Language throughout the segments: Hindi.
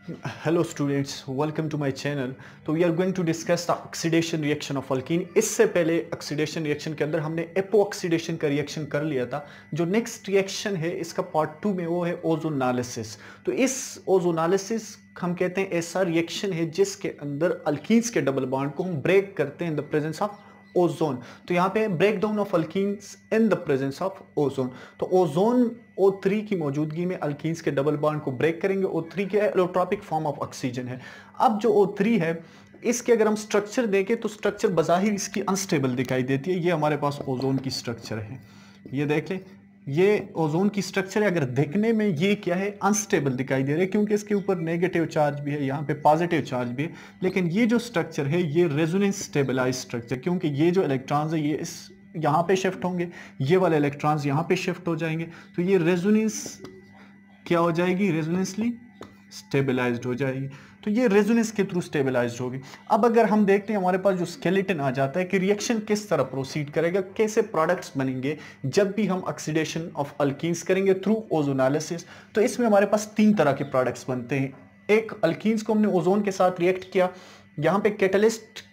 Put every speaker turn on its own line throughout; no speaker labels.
Hello students, welcome to my channel. तो we are going to discuss the oxidation reaction of alkene. इससे पहले ऑक्सीडेशन रिएक्शन के अंदर हमने एपो ऑक्सीडेशन का रिएक्शन कर लिया था। जो नेक्स्ट रिएक्शन है इसका पार्ट 2 में वो है ओजोनालिसिस। तो इस ओजोनालिसिस हम कहते हैं ऐसा रिएक्शन है जिसके अंदर अल्कीन्स के डबल बॉन्ड को हम ब्रेक करते हैं in the presence of ozone. तो यहाँ पे break down of alkenes in the presence of ozone. तो ओजोन O3 की मौजूदगी में अल्कीन्स के डबल बॉन्ड को ब्रेक करेंगे। O3 के एलोट्रॉपिक फॉर्म ऑफ ऑक्सीजन है। अब जो O3 है इसके अगर हम स्ट्रक्चर देखें तो स्ट्रक्चर बज़ाहिर इसकी अनस्टेबल दिखाई देती है। ये हमारे पास ओजोन की स्ट्रक्चर है, ये देख लें, ये ओजोन की स्ट्रक्चर है। अगर देखने में ये क्या है, अनस्टेबल दिखाई दे रहा है क्योंकि इसके ऊपर नेगेटिव चार्ज भी है, यहाँ पे पॉजिटिव चार्ज भी है। लेकिन ये जो स्ट्रक्चर है ये रेजोनेंस स्टेबलाइज स्ट्रक्चर, क्योंकि ये जो इलेक्ट्रॉन्स है ये इस यहाँ पे शिफ्ट होंगे, ये वाले इलेक्ट्रॉन्स यहाँ पे शिफ्ट हो जाएंगे। तो ये रेजोनेंस क्या हो जाएगी, रेजोनेंसली स्टेबलाइज्ड हो जाएगी। तो ये रेजोनेंस के थ्रू स्टेबलाइज्ड होगी। अब अगर हम देखते हैं हमारे पास जो स्केलेटन आ जाता है कि रिएक्शन किस तरह प्रोसीड करेगा, कैसे प्रोडक्ट्स बनेंगे जब भी हम ऑक्सीडेशन ऑफ अल्कीन्स करेंगे थ्रू ओजोनालिसिस। तो इसमें हमारे पास 3 तरह के प्रोडक्ट्स बनते हैं। एक, अल्कीन्स को हमने ओजोन के साथ रिएक्ट किया, यहाँ पे कैटलिस्ट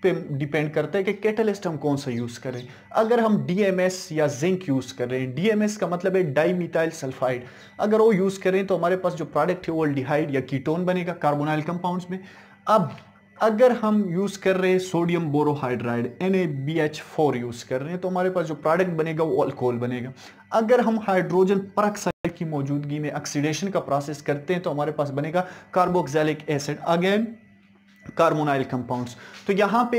पे डिपेंड करता है कि कैटलिस्ट हम कौन सा यूज करें। अगर हम डीएमएस या जिंक यूज कर रहे हैं, डीएमएस का मतलब है डाई मिथाइल सल्फाइड, अगर वो यूज करें तो हमारे पास जो प्रोडक्ट है वो एल्डिहाइड या कीटोन बनेगा कार्बोनाइल कंपाउंड्स में। अब अगर हम यूज कर रहे हैं सोडियम बोरोहाइड्राइड NaBH4 यूज कर रहे हैं तो हमारे पास जो प्रोडक्ट बनेगा वो अल्कोहल बनेगा। अगर हम हाइड्रोजन परऑक्साइड की मौजूदगी में ऑक्सीडेशन का प्रोसेस करते हैं तो हमारे पास बनेगा carboxylic acid, again carbonyl compounds. तो यहाँ पे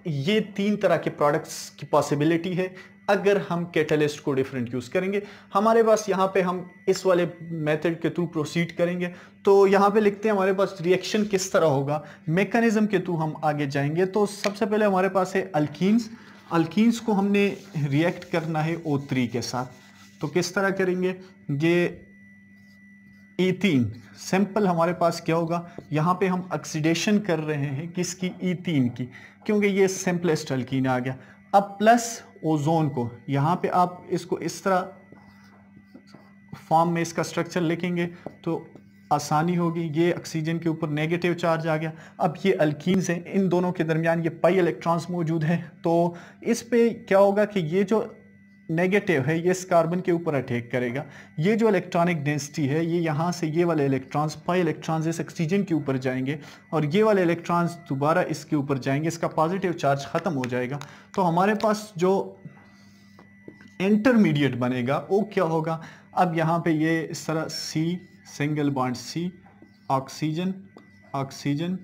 ये 3 तरह के प्रोडक्ट्स की पॉसिबिलिटी है अगर हम कैटलिस्ट को डिफरेंट यूज करेंगे। हमारे पास यहाँ पे हम इस वाले मेथड के थ्रू प्रोसीड करेंगे। तो यहाँ पे लिखते हैं हमारे पास रिएक्शन किस तरह होगा, मैकेनिज्म के थ्रू हम आगे जाएंगे। तो सबसे पहले हमारे पास है अल्कीन्स। अल्कीन्स को हमने रिएक्ट करना है O3 के साथ। तो किस तरह करेंगे, ये E3 सिंपल हमारे पास क्या होगा, यहाँ पे हम ऑक्सीडेशन कर रहे हैं किसकी, E3 की, क्योंकि ये सिंपलेस्ट अल्कीन आ गया। अब प्लस ओजोन को, यहाँ पे आप इसको इस तरह फॉर्म में इसका स्ट्रक्चर लिखेंगे तो आसानी होगी। ये ऑक्सीजन के ऊपर नेगेटिव चार्ज आ गया। अब ये अल्कीन्स हैं, इन दोनों के दरमियान ये पाई इलेक्ट्रॉन्स मौजूद हैं। तो इस पे क्या होगा कि ये जो नेगेटिव है ये इस कार्बन के ऊपर अटैक करेगा। ये जो इलेक्ट्रॉनिक डेंसिटी है ये यहाँ से ये वाले इलेक्ट्रॉन्स, पाई इलेक्ट्रॉन्स इस ऑक्सीजन के ऊपर जाएंगे और ये वाले इलेक्ट्रॉन्स दोबारा इसके ऊपर जाएंगे, इसका पॉजिटिव चार्ज ख़त्म हो जाएगा। तो हमारे पास जो इंटरमीडिएट बनेगा वो क्या होगा, अब यहाँ पे ये इस तरह C single bond C, oxygen oxygen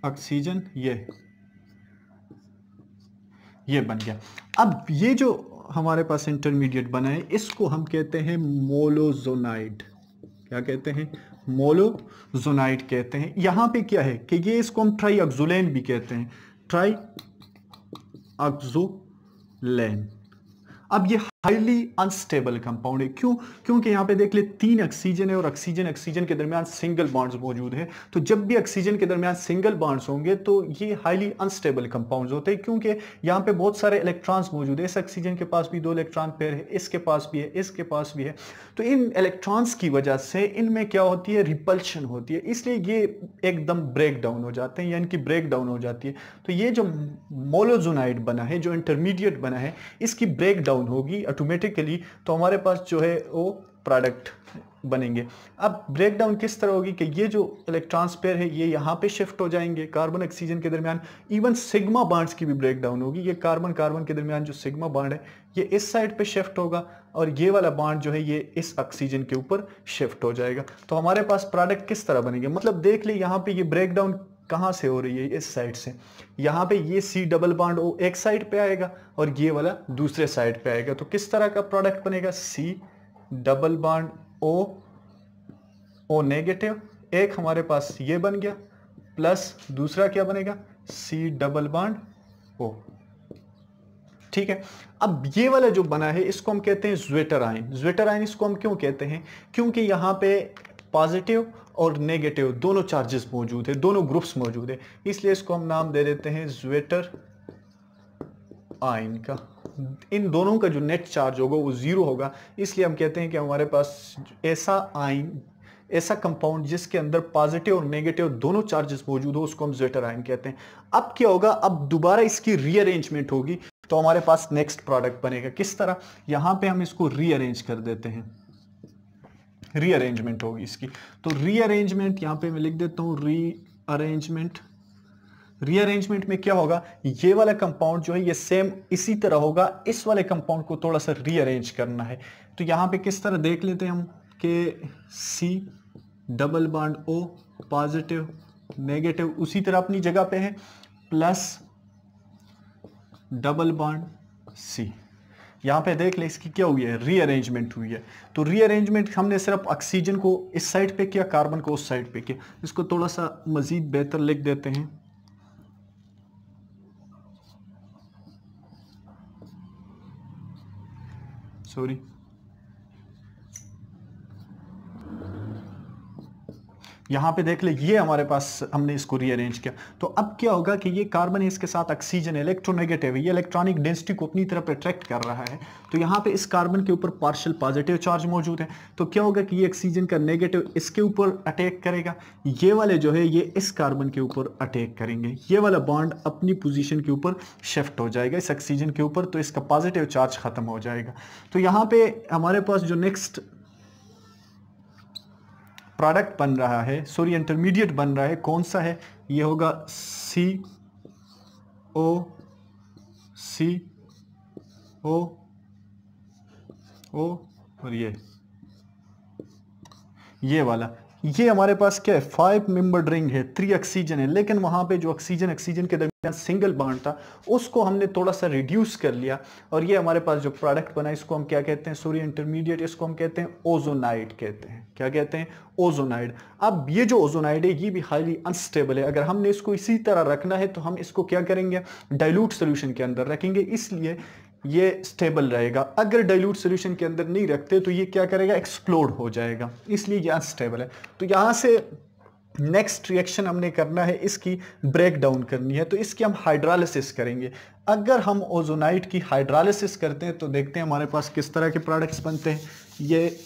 oxygen, ये बन गया। अब ये जो हमारे पास इंटरमीडिएट बना है इसको हम कहते हैं मोलोजोनाइड। क्या कहते हैं, मोलोजोनाइड कहते हैं। यहाँ पे क्या है कि ये इसको हम ट्राईऑक्सोलेन भी कहते हैं, ट्राईऑक्सोलेन। अब ये हाईली अनस्टेबल कंपाउंड है, क्यों, क्योंकि यहाँ पे देख ले 3 ऑक्सीजन है और ऑक्सीजन ऑक्सीजन के दरमियान सिंगल बॉन्ड्स मौजूद है। तो जब भी ऑक्सीजन के दरमियान सिंगल बॉन्ड्स होंगे तो ये हाईली अनस्टेबल कंपाउंड्स होते हैं, क्योंकि यहाँ पे बहुत सारे इलेक्ट्रॉन्स मौजूद है। इस ऑक्सीजन के पास भी 2 इलेक्ट्रॉन पेयर है, इसके पास भी है, इसके पास भी है। तो इन इलेक्ट्रॉन्स की वजह से इनमें क्या होती है, रिपल्शन होती है, इसलिए ये एकदम ब्रेक डाउन हो जाते हैं या इनकी ब्रेक डाउन हो जाती है। तो ये जो मोलोजोनाइड बना है, जो इंटरमीडिएट बना है, इसकी ब्रेक डाउन होगी ऑटोमेटिकली। तो हमारे पास जो है वो प्रोडक्ट बनेंगे। अब ब्रेक डाउन किस तरह होगी कि ये जो इलेक्ट्रॉन्स पेयर है ये यहाँ पे शिफ्ट हो जाएंगे कार्बन ऑक्सीजन के दरमियान। इवन सिग्मा बॉन्ड्स की भी ब्रेक डाउन होगी। ये कार्बन कार्बन के दरमियान जो सिग्मा बॉन्ड है ये इस साइड पे शिफ्ट होगा और ये वाला बॉन्ड जो है ये इस ऑक्सीजन के ऊपर शिफ्ट हो जाएगा। तो हमारे पास प्रोडक्ट किस तरह बनेंगे, मतलब देख ले यहाँ पे ये ब्रेक डाउन कहाँ से हो रही है, इस साइड से। यहाँ पे ये C डबल बॉन्ड O एक साइड पे आएगा और ये वाला दूसरे साइड पे आएगा। तो किस तरह का प्रोडक्ट बनेगा, C double bond O negative, एक हमारे पास ये बन गया, प्लस दूसरा क्या बनेगा, C डबल बॉन्ड O। ठीक है। अब ये वाला जो बना है इसको हम कहते हैं ज्वेटर आयन। ज्वेटर आयन इसको हम क्यों कहते हैं, क्योंकि यहाँ पे पॉजिटिव और नेगेटिव दोनों चार्जेस मौजूद है, दोनों ग्रुप्स मौजूद है, इसलिए इसको हम नाम दे देते हैं ज्वेटर आयन का। इन दोनों का जो नेट चार्ज होगा वो 0 होगा, इसलिए हम कहते हैं कि हमारे पास ऐसा आयन ऐसा कंपाउंड जिसके अंदर पॉजिटिव और नेगेटिव दोनों चार्जेस मौजूद हो उसको हम ज़्वेटर आयन कहते हैं। अब क्या होगा, अब दोबारा इसकी रीअरेंजमेंट होगी तो हमारे पास नेक्स्ट प्रोडक्ट बनेगा। किस तरह, यहां पे हम इसको रीअरेंज कर देते हैं, रीअरेंजमेंट होगी इसकी। तो रीअरेंजमेंट यहां पे मैं लिख देता हूं रीअरेंजमेंट। रीअरेंजमेंट में क्या होगा, ये वाला कंपाउंड जो है ये सेम इसी तरह होगा, इस वाले कंपाउंड को थोड़ा सा रीअरेंज करना है। तो यहां पे किस तरह देख लेते हैं हम कि C double bond O positive negative उसी तरह अपनी जगह पे है, प्लस डबल बॉन्ड C। यहां पे देख ले इसकी क्या हुई है, रीअरेंजमेंट हुई है। तो रीअरेंजमेंट हमने सिर्फ ऑक्सीजन को इस साइड पे किया, कार्बन को उस साइड पे किया। इसको थोड़ा सा मजीद बेहतर लिख देते हैं, सॉरी, यहां पे देख ले ये हमारे पास हमने इसको रीअरेंज किया। तो अब क्या होगा कि ये कार्बन है, इसके साथ ऑक्सीजन इलेक्ट्रोनेगेटिव है, ये इलेक्ट्रॉनिक डेंसिटी को अपनी तरफ अट्रैक्ट कर रहा है। तो यहां पे इस कार्बन के ऊपर पार्शियल पॉजिटिव चार्ज मौजूद है। तो क्या होगा कि ये ऑक्सीजन का नेगेटिव इसके ऊपर अटैक करेगा, ये वाले जो है ये इस कार्बन के ऊपर अटैक करेंगे, ये वाला बॉन्ड अपनी पोजीशन के ऊपर शिफ्ट हो जाएगा इस ऑक्सीजन के ऊपर, तो इसका पॉजिटिव चार्ज खत्म हो जाएगा। तो यहां पे हमारे पास जो नेक्स्ट प्रोडक्ट बन रहा है, सॉरी इंटरमीडिएट बन रहा है, कौन सा है, ये होगा CO और ये वाला, ये हमारे पास क्या है, 5 मेंबर्ड रिंग है, 3 ऑक्सीजन है, लेकिन वहां पे जो ऑक्सीजन के दरमियान सिंगल बॉन्ड था उसको हमने थोड़ा सा रिड्यूस कर लिया, और ये हमारे पास जो प्रोडक्ट बना इसको हम क्या कहते हैं, सॉरी इंटरमीडिएट, इसको हम कहते हैं ओजोनाइड कहते हैं। क्या कहते हैं, ओजोनाइड। अब ये जो ओजोनाइड है ये भी हाईली अनस्टेबल है, अगर हमने इसको इसी तरह रखना है तो हम इसको क्या करेंगे, डाइल्यूट सोल्यूशन के अंदर रखेंगे, इसलिए ये स्टेबल रहेगा। अगर डाइल्यूट सॉल्यूशन के अंदर नहीं रखते तो ये क्या करेगा, एक्सप्लोड हो जाएगा, इसलिए ये अनस्टेबल है। तो यहां से नेक्स्ट रिएक्शन हमने करना है, इसकी ब्रेक डाउन करनी है, तो इसकी हम हाइड्रोलिसिस करेंगे। अगर हम ओजोनाइड की हाइड्रोलिसिस करते हैं तो देखते हैं हमारे पास किस तरह के प्रोडक्ट्स बनते हैं। ये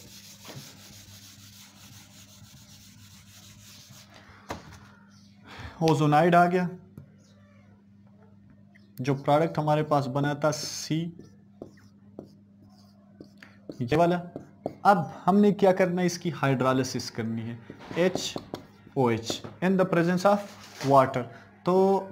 ओजोनाइड आ गया, जो प्रोडक्ट हमारे पास बना था C, ये वाला। अब हमने क्या करना है, इसकी हाइड्रोलिसिस करनी है, HOH in the presence of water. तो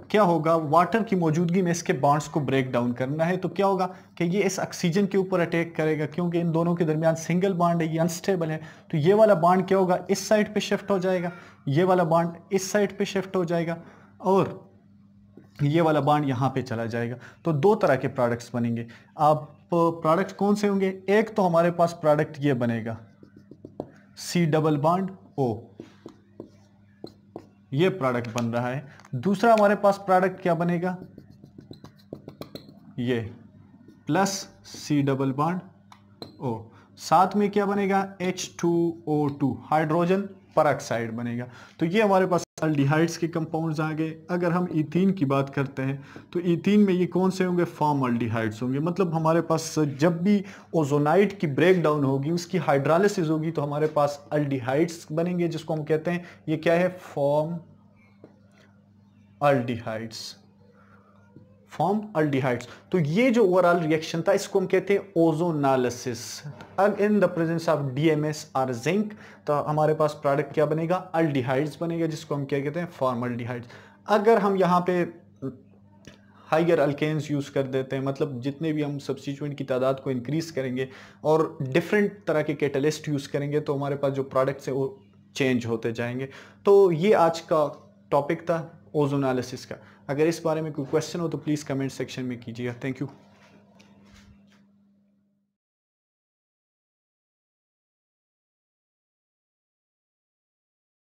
क्या होगा, वाटर की मौजूदगी में इसके बॉन्ड्स को ब्रेक डाउन करना है। तो क्या होगा कि ये इस ऑक्सीजन के ऊपर अटैक करेगा, क्योंकि इन दोनों के दरमियान सिंगल बॉन्ड है, ये अनस्टेबल है। तो ये वाला बॉन्ड क्या होगा, इस साइड पे शिफ्ट हो जाएगा, ये वाला बॉन्ड इस साइड पे शिफ्ट हो जाएगा, और ये वाला बॉन्ड यहाँ पे चला जाएगा। तो दो तरह के प्रोडक्ट्स बनेंगे। अब प्रोडक्ट्स कौन से होंगे, एक तो हमारे पास प्रोडक्ट ये बनेगा C डबल बॉन्ड O, ये प्रोडक्ट बन रहा है। दूसरा हमारे पास प्रोडक्ट क्या बनेगा, ये plus C double bond O, साथ में क्या बनेगा, H2O2 हाइड्रोजन परऑक्साइड बनेगा। तो ये हमारे पास अल्डिहाइड्स के कंपाउंड्स आ गए। अगर हम ईथीन की बात करते हैं तो ईथीन में ये कौन से होंगे, फॉर्मल्डिहाइड्स होंगे। मतलब हमारे पास जब भी ओजोनाइड की ब्रेक डाउन होगी, उसकी हाइड्रोलिसिस होगी, तो हमारे पास अल्डिहाइड्स बनेंगे, जिसको हम कहते हैं, ये क्या है, फॉर्मल्डिहाइड्स। तो ये जो ओवरऑल रिएक्शन था इसको हम कहते हैं ओजोनालिसिस। अब इन द प्रेजेंस ऑफ DMS और जिंक, तो हमारे पास प्रोडक्ट क्या बनेगा, अल्डिहाइड्स बनेगा, जिसको हम क्या कहते हैं, फॉर्मल्डिहाइड्स। अगर हम यहाँ पे हाइगर अल्केन्स यूज कर देते हैं, मतलब जितने भी हम सब्स्टिट्यूएंट की तादाद को इंक्रीज करेंगे और डिफरेंट तरह के कैटलिस्ट यूज करेंगे, तो हमारे पास जो प्रोडक्ट्स है वो चेंज होते जाएंगे। तो ये आज का टॉपिक था ओजोनालिसिस का। अगर इस बारे में कोई क्वेश्चन हो तो प्लीज़ कमेंट सेक्शन में कीजिएगा। Thank you.